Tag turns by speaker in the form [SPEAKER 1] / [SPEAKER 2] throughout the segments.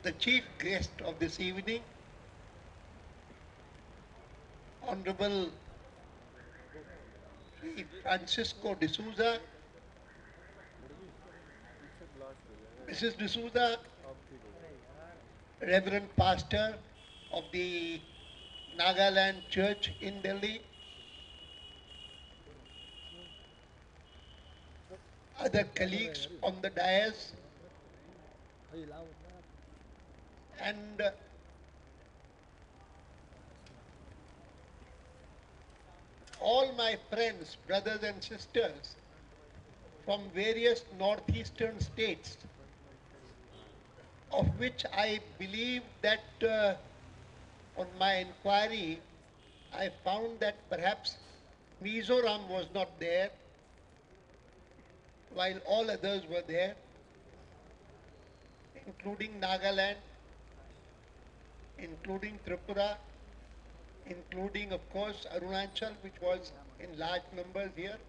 [SPEAKER 1] the chief guest of this evening, Honorable Sri Francisco D'Souza, Mrs. D'Souza, Reverend Pastor of the Nagaland Church in Delhi, other colleagues on the dais, and all my friends, brothers and sisters from various northeastern states, of which I believe that on my inquiry, I found that perhaps Mizoram was not there, while all others were there, including Nagaland, including Tripura, including, of course, Arunachal, which was in large numbers here.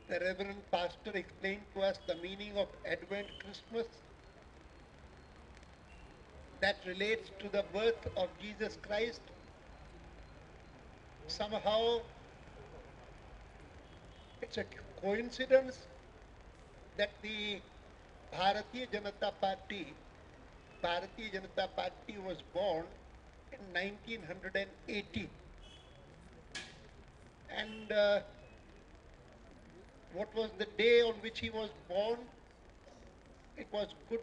[SPEAKER 1] The Reverend Pastor explained to us the meaning of Advent Christmas that relates to the birth of Jesus Christ. Somehow, it's a coincidence that the Bharatiya Janata Party was born in 1918. And what was the day on which he was born? It was good.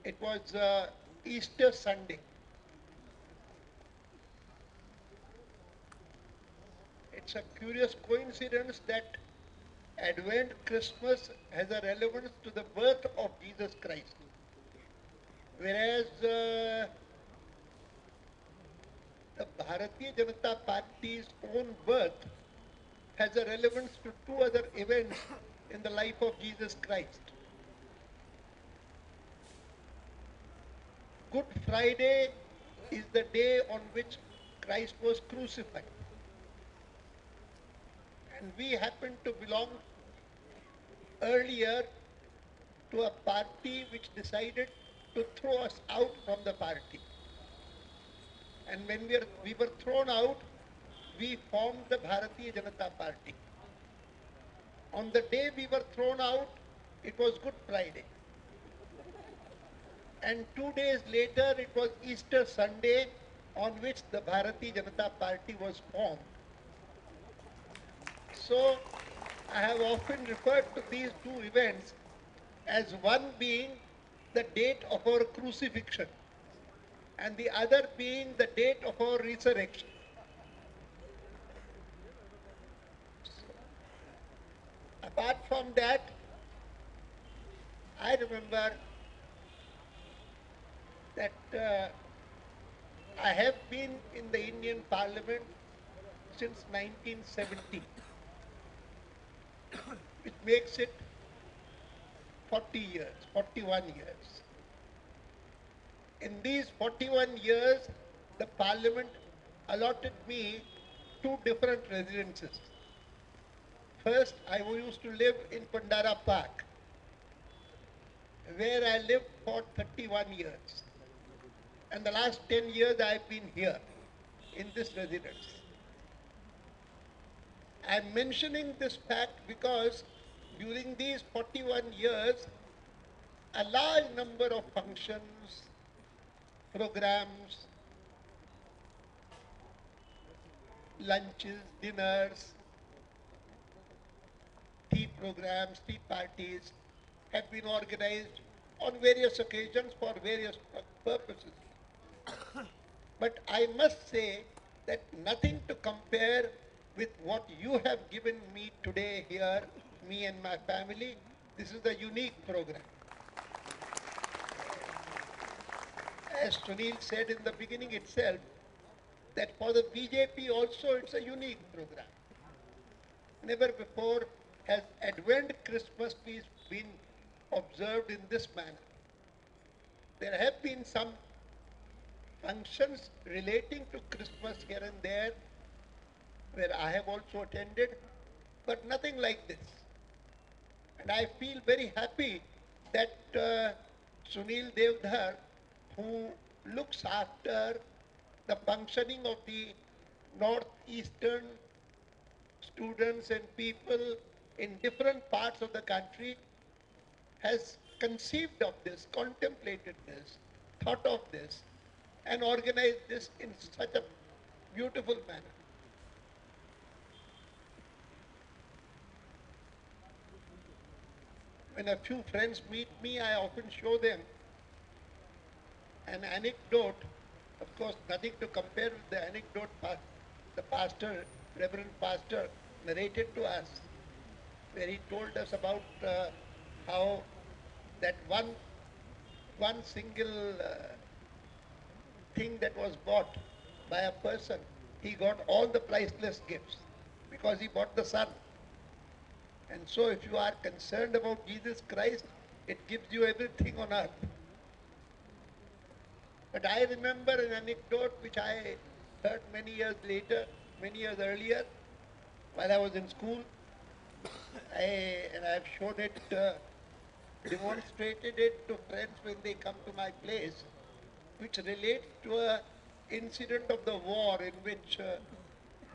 [SPEAKER 1] It was Easter Sunday. It's a curious coincidence that Advent Christmas has a relevance to the birth of Jesus Christ, whereas the Bharatiya Janata Party's own birth has a relevance to two other events in the life of Jesus Christ. Good Friday is the day on which Christ was crucified. And we happen to belong earlier to a party which decided to throw us out from the party. And when we were thrown out, we formed the Bharatiya Janata Party. On the day we were thrown out, it was Good Friday. And 2 days later, it was Easter Sunday, on which the Bharatiya Janata Party was formed. So, I have often referred to these two events as one being the date of our crucifixion and the other being the date of our resurrection. Apart from that, I remember that I have been in the Indian Parliament since 1970, which makes it 40 years, 41 years. In these 41 years, the Parliament allotted me two different residences. First, I used to live in Pandara Park, where I lived for 31 years. And the last 10 years I've been here in this residence. I'm mentioning this fact because during these 41 years, a large number of functions, programs, lunches, dinners, tea programs, tea parties have been organized on various occasions for various purposes. But I must say that nothing to compare with what you have given me today here, me and my family. This is a unique program. As Sunil said in the beginning itself, that for the BJP also it's a unique program. Never before has Advent Christmas been observed in this manner. There have been some functions relating to Christmas here and there where I have also attended, but nothing like this. And I feel very happy that Sunil Devdhar, who looks after the functioning of the northeastern students and people in different parts of the country, has conceived of this, contemplated this, thought of this, and organized this in such a beautiful manner. When a few friends meet me, I often show them an anecdote, of course, nothing to compare with the anecdote the pastor, Reverend Pastor, narrated to us, where he told us about how that one single thing that was bought by a person, he got all the priceless gifts because he bought the Son. And so, if you are concerned about Jesus Christ, it gives you everything on earth. But I remember an anecdote which I heard many years later, many years earlier, while I was in school. And I've shown it, demonstrated it to friends when they come to my place, which relates to a incident of the war in which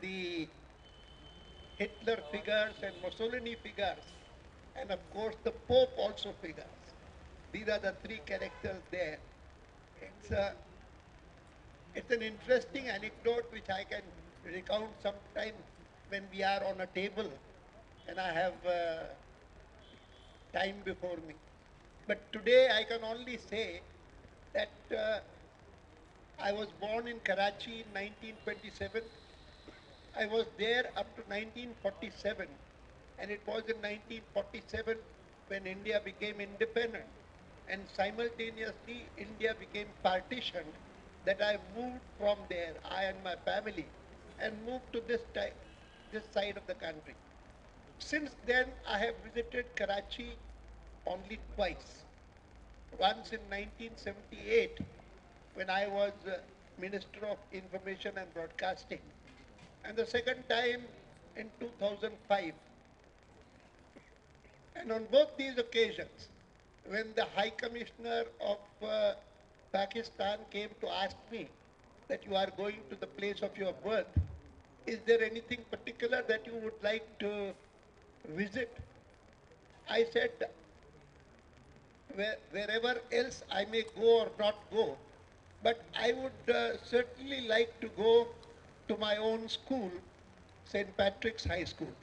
[SPEAKER 1] the Hitler figures and Mussolini figures, and of course the Pope also figures. These are the three characters there. It's a It's an interesting anecdote which I can recount sometime when we are on a table and I have time before me. But today I can only say that I was born in Karachi in 1927. I was there up to 1947, and it was in 1947 when India became independent, and simultaneously India became partitioned, that I moved from there, I and my family, and moved to this side of the country. Since then, I have visited Karachi only twice. Once in 1978, when I was Minister of Information and Broadcasting, and the second time in 2005. And on both these occasions, when the High Commissioner of Pakistan came to ask me that you are going to the place of your birth, is there anything particular that you would like to visit? I said, wherever else I may go or not go, but I would certainly like to go to my own school, St. Patrick's High School.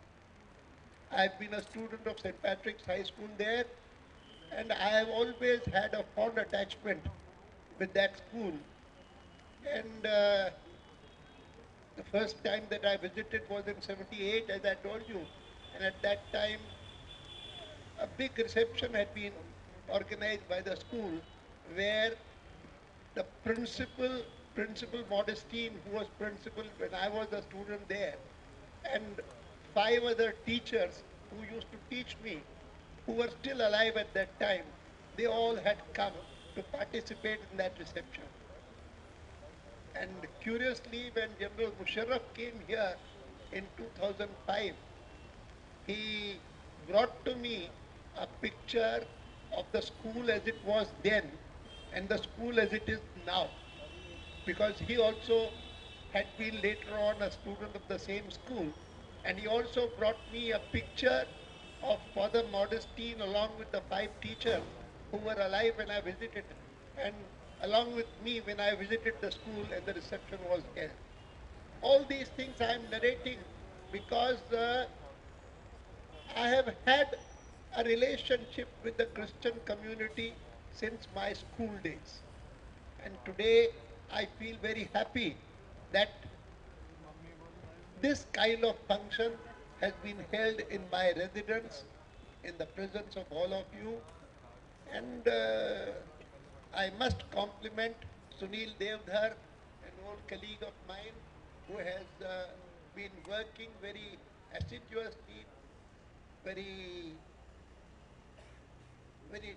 [SPEAKER 1] I've been a student of St. Patrick's High School there, and I have always had a fond attachment with that school. And the first time that I visited was in 78, as I told you. And at that time, a big reception had been organized by the school where the Principal Modestine, who was principal when I was a student there, and five other teachers who used to teach me, who were still alive at that time, they all had come to participate in that reception. And curiously, when General Musharraf came here in 2005, he brought to me a picture of the school as it was then and the school as it is now, because he also had been later on a student of the same school, and he also brought me a picture of Father Modestine along with the five teachers who were alive when I visited, and along with me when I visited the school and the reception was held. All these things I am narrating because I have had a relationship with the Christian community since my school days. And today I feel very happy that this kind of function has been held in my residence, in the presence of all of you. And I must compliment Sunil Devdhar, an old colleague of mine, who has been working very assiduously, very, very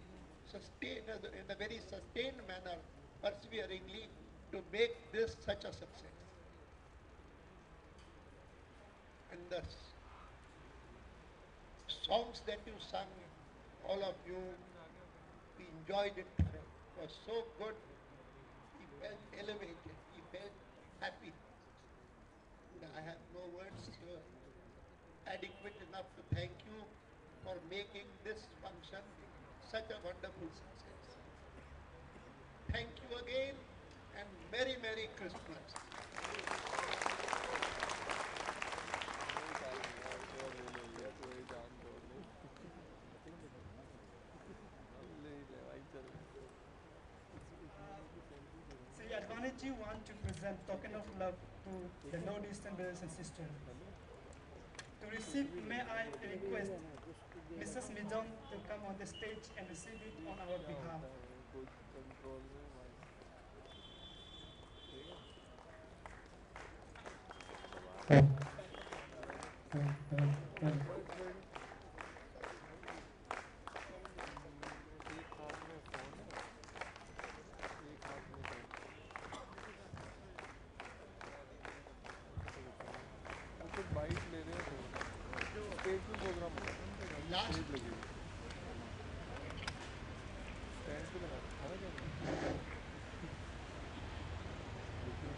[SPEAKER 1] in a very sustained manner, perseveringly, to make this such a success. And the songs that you sung all of you, we enjoyed it. It was so good. He felt elevated. He felt happy. And I have no words adequate enough to thank you for making this function such a wonderful success. Thank you again and Merry, Merry Christmas.
[SPEAKER 2] Sri Advani ji want to present token of love to the Northeastern brothers and sisters. To receive, may I request Mrs. Midon to come on the stage and receive it on our behalf.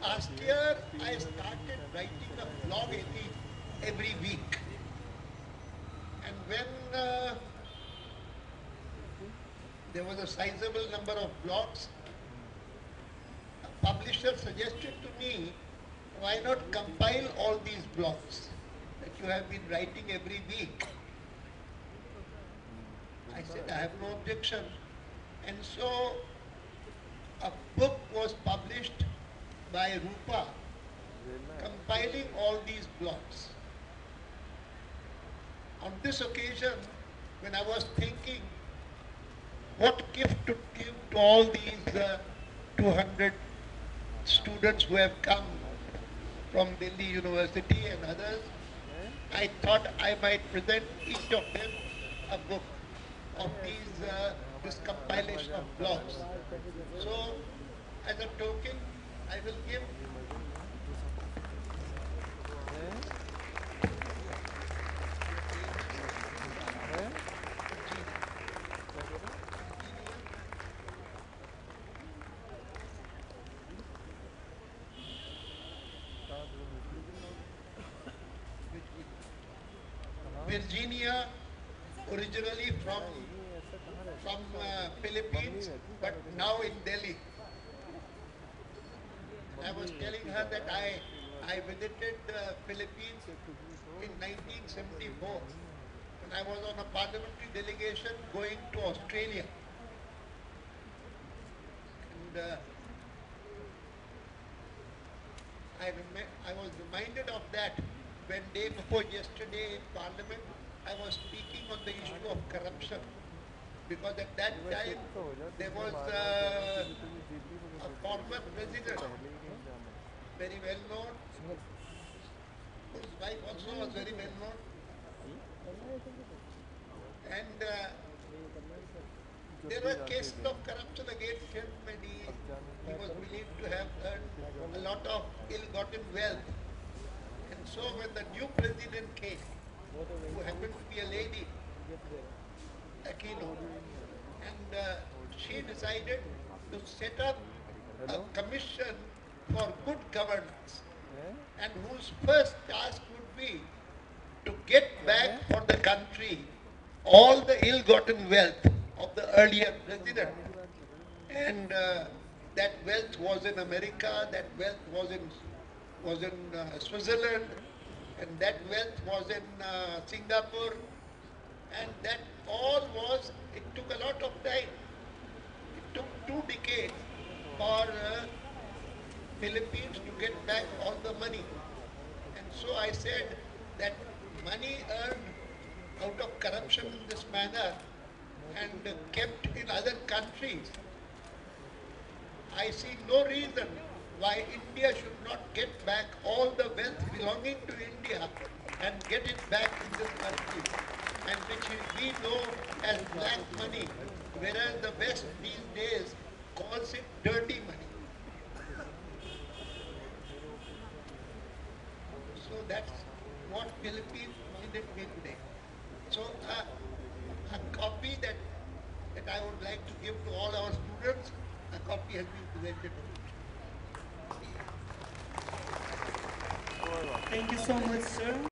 [SPEAKER 1] Last year, I started writing a blog every week. And when there was a sizable number of blogs, a publisher suggested to me, why not compile all these blogs that you have been writing every week? I said, I have no objection. And so a book was published by Rupa, compiling all these blogs. On this occasion, when I was thinking what gift to give to all these 200 students who have come from Delhi University and others, I thought I might present each of them a book of this compilation of blogs. So, as a token, I will give Virginia, originally from Philippines, but now in Delhi. I was telling her that I visited the Philippines in 1974 when I was on a parliamentary delegation going to Australia. And I was reminded of that when day before yesterday in Parliament I was speaking on the issue of corruption, because at that time there was a former president, very well known, whose wife also was very well known, and there were cases of corruption against him, and he was believed to have earned a lot of ill-gotten wealth. And so when the new president came, who happened to be a lady, Aquino, and she decided to set up a commission for good governance, and whose first task would be to get back for the country all the ill-gotten wealth of the earlier president. And that wealth was in America, that wealth was in Switzerland, and that wealth was in Singapore, and that all was, it took a lot of time. It took 2 decades for Philippines to get back all the money. And so I said that money earned out of corruption in this manner and kept in other countries, I see no reason why India should not get back all the wealth belonging to India and get it back in this country, and which we know as black money, whereas the West these days calls it dirty money. So that's what Philippines minded me today. So a copy that like to give to all our students. A copy has been presented.
[SPEAKER 2] Thank you so much, sir.